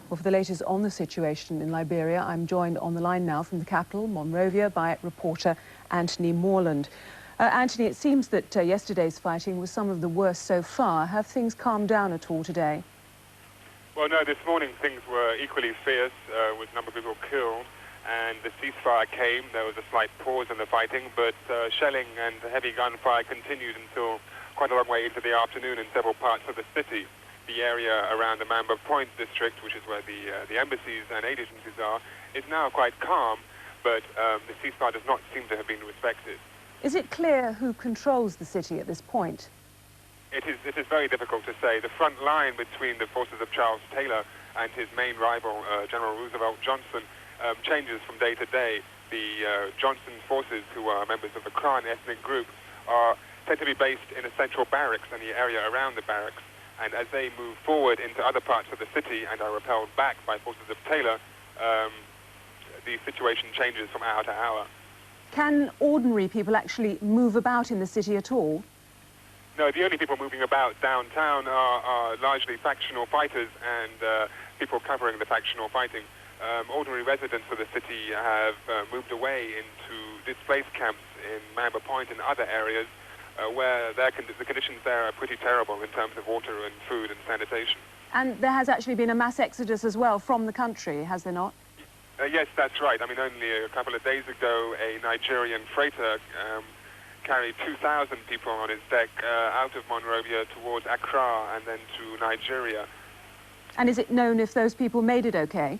Well, for the latest on the situation in Liberia, I'm joined on the line now from the capital, Monrovia, by reporter Anthony Morland. Anthony, it seems that yesterday's fighting was some of the worst so far. Have things calmed down at all today? Well, no, this morning things were equally fierce, with a number of people killed, and the ceasefire came. There was a slight pause in the fighting, but shelling and heavy gunfire continued until quite a long way into the afternoon in several parts of the city. The area around the Mamba Point district, which is where the embassies and aid agencies are, is now quite calm, but the ceasefire does not seem to have been respected. Is it clear who controls the city at this point? It is very difficult to say. The front line between the forces of Charles Taylor and his main rival, General Roosevelt Johnson, changes from day to day. The Johnson forces, who are members of the Kran ethnic group, tend to be based in a central barracks and the area around the barracks. And as they move forward into other parts of the city and are repelled back by forces of Taylor, the situation changes from hour to hour. Can ordinary people actually move about in the city at all? No, the only people moving about downtown are largely factional fighters and people covering the factional fighting. Ordinary residents of the city have moved away into displaced camps in Mamba Point and other areas where the conditions there are pretty terrible in terms of water and food and sanitation. And there has actually been a mass exodus as well from the country, has there not? Yes, that's right. I mean, only a couple of days ago, a Nigerian freighter carried 2,000 people on its deck out of Monrovia towards Accra and then to Nigeria. And is it known if those people made it okay?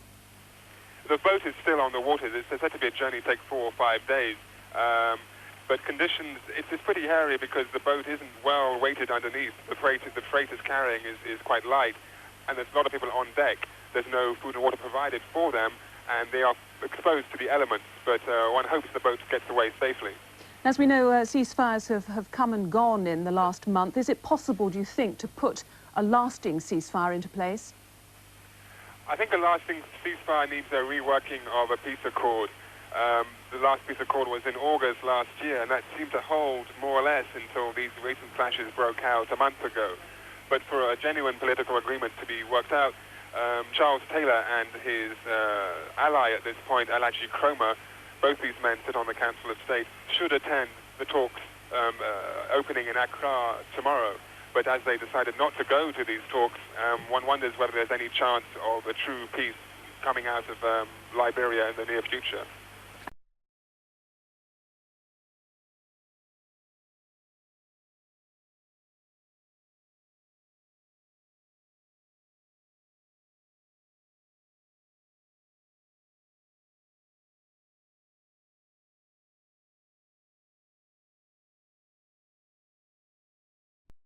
The boat is still on the water. It's said to be a journey take 4 or 5 days. But conditions, it's pretty hairy because the boat isn't well weighted underneath. The freight is carrying is quite light, and there's a lot of people on deck. There's no food and water provided for them, and they are exposed to the elements, but one hopes the boat gets away safely. As we know, ceasefires have come and gone in the last month. Is it possible, do you think, to put a lasting ceasefire into place? I think a lasting ceasefire needs a reworking of a peace accord. The last peace accord was in August last year, and that seemed to hold more or less until these recent clashes broke out a month ago. But for a genuine political agreement to be worked out, Charles Taylor and his ally at this point, Alaji Kroma, both these men sit on the Council of State, should attend the talks opening in Accra tomorrow. But as they decided not to go to these talks, one wonders whether there's any chance of a true peace coming out of Liberia in the near future.